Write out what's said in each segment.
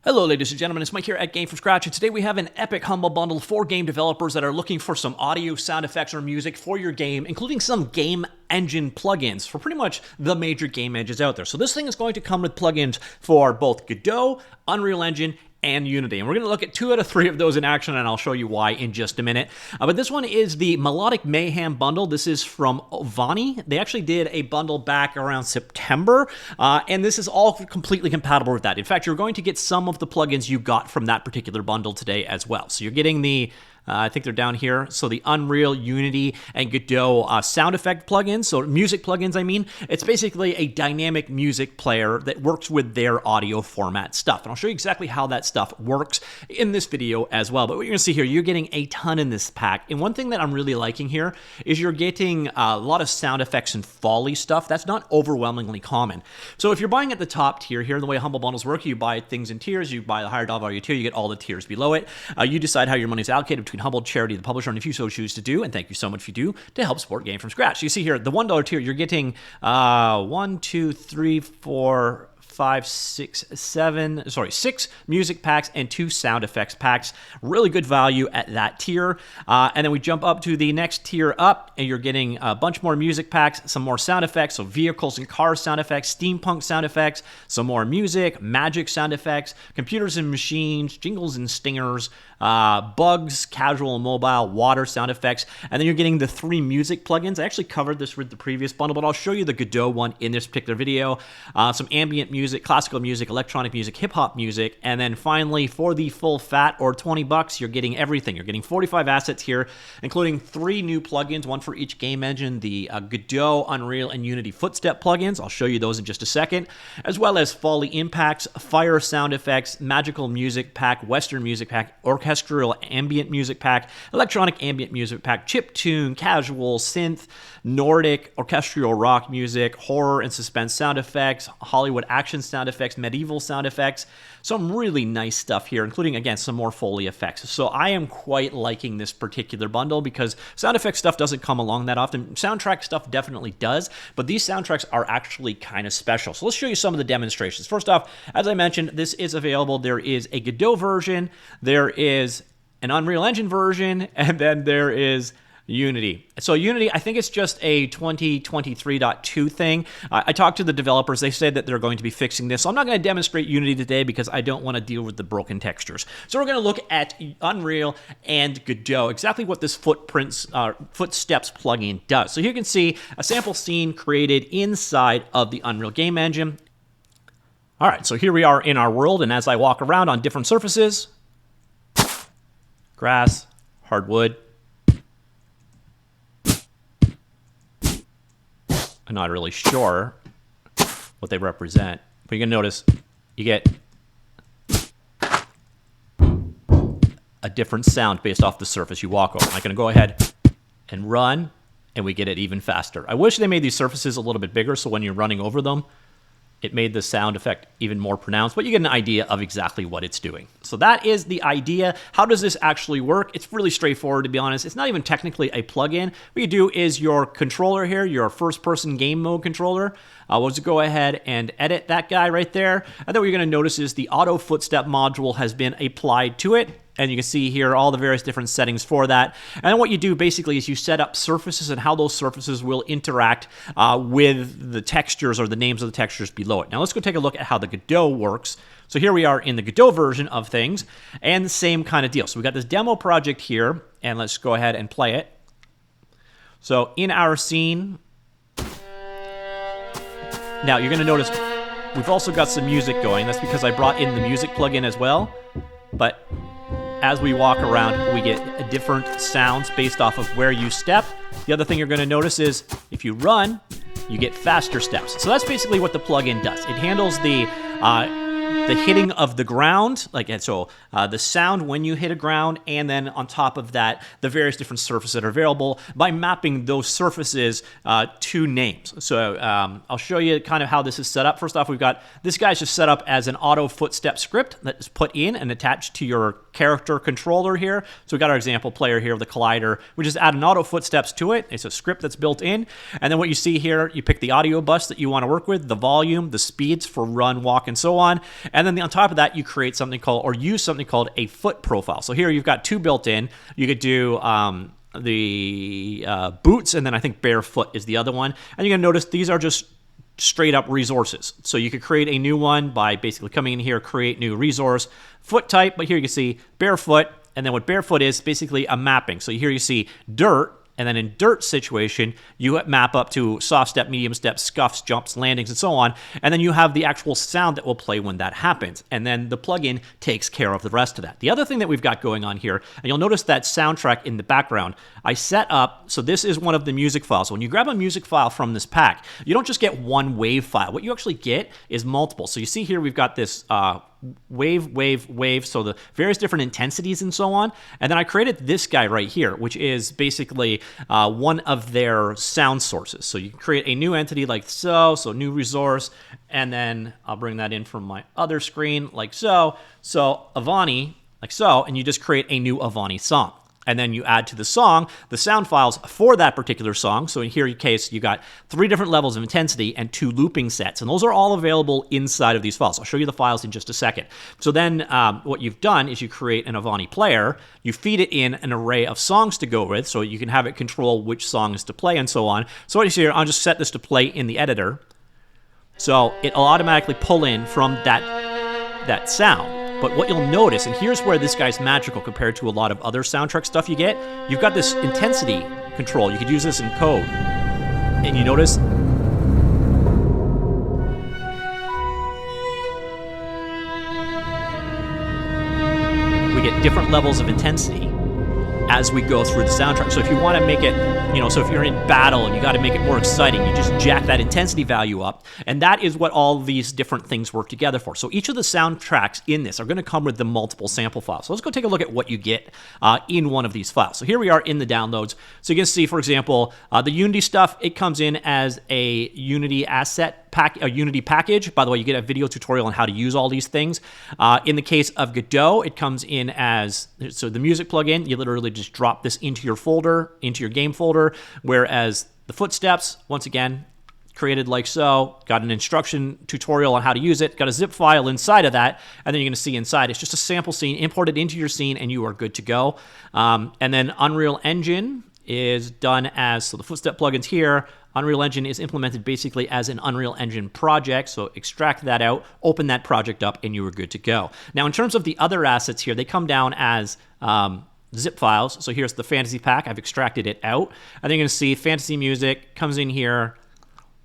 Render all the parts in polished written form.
Hello, ladies and gentlemen, it's Mike here at Gamefromscratch, and today we have an epic humble bundle for game developers that are looking for some audio, sound effects, or music for your game, including some game engine plugins for pretty much the major game engines out there. So this thing is going to come with plugins for both Godot, Unreal Engine, and Unity. And we're going to look at 2 out of 3 of those in action, and I'll show you why in just a minute. But this one is the Melodic Mayhem bundle. This is from Vani. They actually did a bundle back around September, and this is all completely compatible with that. In fact, you're going to get some of the plugins you got from that particular bundle today as well. So you're getting the I think they're down here. So the Unreal, Unity, and Godot sound effect plugins, so music plugins, I mean. It's basically a dynamic music player that works with their audio format stuff. And I'll show you exactly how that stuff works in this video as well. But what you're going to see here, you're getting a ton in this pack. And one thing that I'm really liking here is you're getting a lot of sound effects and Foley stuff. That's not overwhelmingly common. So if you're buying at the top tier here, the way humble bundles work, you buy things in tiers. You buy the higher dollar value tier, you get all the tiers below it. You decide how your money is allocated between Humble, Charity, the publisher, and if you so choose to do, and thank you so much if you do, to help support Game from Scratch. You see here, the $1 tier, you're getting 6 music packs and 2 sound effects packs. Really good value at that tier. And then we jump up to the next tier up, and you're getting a bunch more music packs, some more sound effects, so vehicles and cars sound effects, steampunk sound effects, some more music, magic sound effects, computers and machines, jingles and stingers, bugs, casual and mobile, water sound effects, and then you're getting the 3 music plugins. I actually covered this with the previous bundle, but I'll show you the Godot one in this particular video. Some ambient music, classical music, electronic music, hip-hop music, and then finally for the full fat, or $20, you're getting everything. You're getting 45 assets here, including 3 new plugins, one for each game engine, the Godot, Unreal, and Unity footstep plugins. I'll show you those in just a second, as well as Foley impacts, fire sound effects, magical music pack, western music pack, orchestral ambient music pack, electronic ambient music pack, chiptune, casual, synth, Nordic, orchestral rock music, horror and suspense sound effects, Hollywood action sound effects, medieval sound effects. Some really nice stuff here, including, again, some more Foley effects. So I am quite liking this particular bundle because sound effect stuff doesn't come along that often. Soundtrack stuff definitely does, but these soundtracks are actually kind of special. So let's show you some of the demonstrations. First off, as I mentioned, this is available. There is a Godot version, there is an Unreal Engine version, and then there is Unity. So Unity, I think it's just a 2023.2 thing. I talked to the developers. They said that they're going to be fixing this. So I'm not going to demonstrate Unity today because I don't want to deal with the broken textures. So we're going to look at Unreal and Godot, exactly what this footsteps plugin does. So here you can see a sample scene created inside of the Unreal game engine. All right, so here we are in our world, and as I walk around on different surfaces, grass, hardwood, I'm not really sure what they represent, but you're going to notice you get a different sound based off the surface you walk over. I'm going to go ahead and run, and we get it even faster. I wish they made these surfaces a little bit bigger so when you're running over them, it made the sound effect even more pronounced, but you get an idea of exactly what it's doing. So that is the idea. How does this actually work? It's really straightforward, to be honest. It's not even technically a plugin. What you do is your controller here, your first-person game mode controller, we'll just go ahead and edit that guy right there. And then what you're going to notice is the auto footstep module has been applied to it. And you can see here all the various different settings for that. And then what you do basically is you set up surfaces and how those surfaces will interact with the textures or the names of the textures below it. Now let's go take a look at how the Godot works. So here we are in the Godot version of things, and the same kind of deal. So we've got this demo project here, and let's go ahead and play it. So in our scene, now you're going to notice we've also got some music going. That's because I brought in the music plugin as well. But as we walk around, we get different sounds based off of where you step. The other thing you're going to notice is if you run, you get faster steps. So that's basically what the plugin does. It handles the hitting of the ground, the sound when you hit a ground, and then on top of that, the various different surfaces that are available by mapping those surfaces to names. So I'll show you kind of how this is set up. First off, we've got this guy's just set up as an auto footstep script that is put in and attached to your character controller here. So we got our example player here of the collider. We just add an auto footsteps to it. It's a script that's built in. And then what you see here, you pick the audio bus that you want to work with, the volume, the speeds for run, walk, and so on. And then on top of that, you create something called, or use something called a foot profile. So here you've got two built in. You could do the boots, and then I think barefoot is the other one. And you're going to notice these are just straight up resources. So you could create a new one by basically coming in here, create new resource, foot type, but here you can see barefoot, and then what barefoot is basically a mapping. So here you see dirt, and then in dirt situation, you map up to soft step, medium step, scuffs, jumps, landings, and so on. And then you have the actual sound that will play when that happens. And then the plugin takes care of the rest of that. The other thing that we've got going on here, and you'll notice that soundtrack in the background, I set up, so this is one of the music files. So when you grab a music file from this pack, you don't just get one wave file. What you actually get is multiple. So you see here we've got this wave, so the various different intensities and so on. And then I created this guy right here, which is basically one of their sound sources. So you can create a new entity like so new resource, and then I'll bring that in from my other screen like so. So Avani, like so, and you just create a new Avani song. And then you add to the song the sound files for that particular song. So in here case, you got 3 different levels of intensity and 2 looping sets. And those are all available inside of these files. I'll show you the files in just a second. So then what you've done is you create an Avani player. You feed it in an array of songs to go with, so you can have it control which song is to play and so on. So what you see here, I'll just set this to play in the editor. So it'll automatically pull in from that sound. But what you'll notice, and here's where this guy's magical compared to a lot of other soundtrack stuff you get, you've got this intensity control. You could use this in code. And you notice we get different levels of intensity as we go through the soundtrack. So if you want to make it, so if you're in battle and you got to make it more exciting, you just jack that intensity value up. And that is what all these different things work together for. So each of the soundtracks in this are going to come with the multiple sample files. So let's go take a look at what you get in one of these files. So here we are in the downloads. So you can see, for example, the Unity stuff, it comes in as a Unity asset a Unity package. By the way, you get a video tutorial on how to use all these things. In the case of Godot, it comes in as, so the music plugin, you literally just drop this into your folder, into your game folder, whereas the footsteps, once again, created like so, got an instruction tutorial on how to use it, got a zip file inside of that, and then you're gonna see inside, it's just a sample scene imported into your scene and you are good to go. And then Unreal Engine is done as, so the footstep plugins here, Unreal Engine is implemented basically as an Unreal Engine project, so extract that out, open that project up, and you are good to go. Now, in terms of the other assets here, they come down as zip files. So here's the fantasy pack. I've extracted it out. And then you're going to see fantasy music comes in here.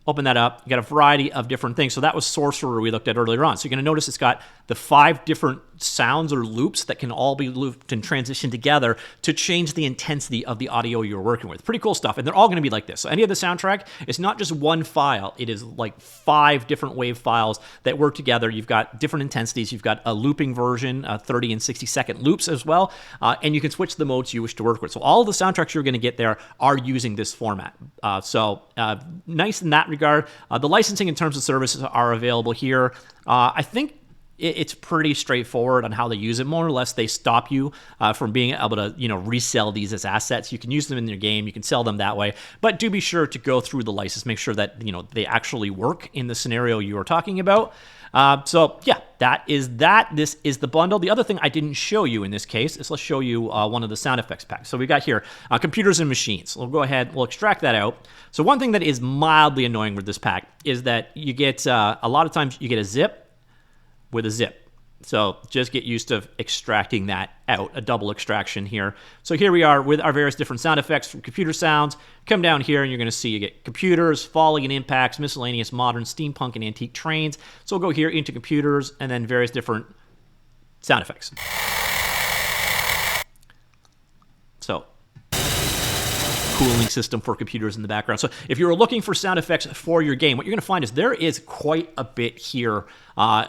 Open that up. You got a variety of different things. So that was Sorcerer we looked at earlier on. So you're going to notice it's got the 5 different sounds or loops that can all be looped and transitioned together to change the intensity of the audio you're working with. Pretty cool stuff. And they're all going to be like this. So any of the soundtrack, it's not just one file. It is like 5 different wave files that work together. You've got different intensities. You've got a looping version, 30 and 60-second loops as well. And you can switch the modes you wish to work with. So all of the soundtracks you're going to get there are using this format. Nice in that regard. The licensing in terms of services are available here. I think it's pretty straightforward on how they use it. More or less, they stop you from being able to, resell these as assets. You can use them in your game. You can sell them that way. But do be sure to go through the license. Make sure that, they actually work in the scenario you are talking about. That is that. This is the bundle. The other thing I didn't show you in this case is let's show you one of the sound effects packs. So we got here computers and machines. We'll go ahead, we'll extract that out. So one thing that is mildly annoying with this pack is that you get, a lot of times you get a zip with a zip. So just get used to extracting that out, a double extraction here. So here we are with our various different sound effects from computer sounds. Come down here and you're going to see you get computers, falling and impacts, miscellaneous, modern, steampunk, and antique trains. So we'll go here into computers and then various different sound effects. So cooling system for computers in the background. So if you're looking for sound effects for your game, what you're going to find is there is quite a bit here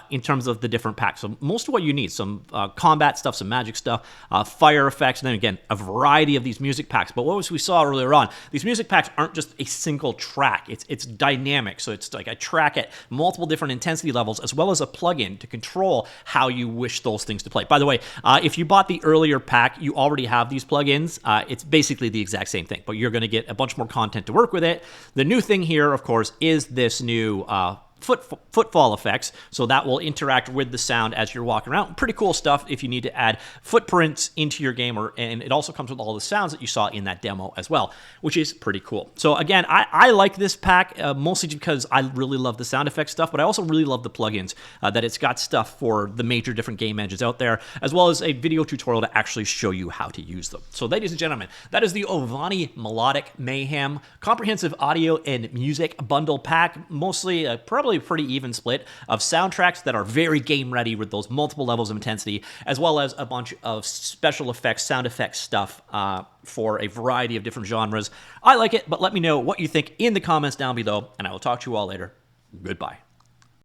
in terms of the different packs. So most of what you need, some combat stuff, some magic stuff, fire effects, and then again, a variety of these music packs. But what we saw earlier on, these music packs aren't just a single track. It's dynamic. So it's like a track at multiple different intensity levels, as well as a plugin to control how you wish those things to play. By the way, if you bought the earlier pack, you already have these plugins. It's basically the exact same thing, but you're going to get a bunch more content to work with it. The new thing here, of course, is this new footfall effects, so that will interact with the sound as you're walking around. Pretty cool stuff if you need to add footprints into your game, and it also comes with all the sounds that you saw in that demo as well, which is pretty cool. So again, I like this pack mostly because I really love the sound effects stuff, but I also really love the plugins, that it's got stuff for the major different game engines out there, as well as a video tutorial to actually show you how to use them. So ladies and gentlemen, that is the Ovani Melodic Mayhem Comprehensive Audio and Music Bundle Pack, mostly probably pretty even split of soundtracks that are very game ready with those multiple levels of intensity, as well as a bunch of special effects, sound effects stuff for a variety of different genres. I like it, but let me know what you think in the comments down below, and I will talk to you all later. Goodbye.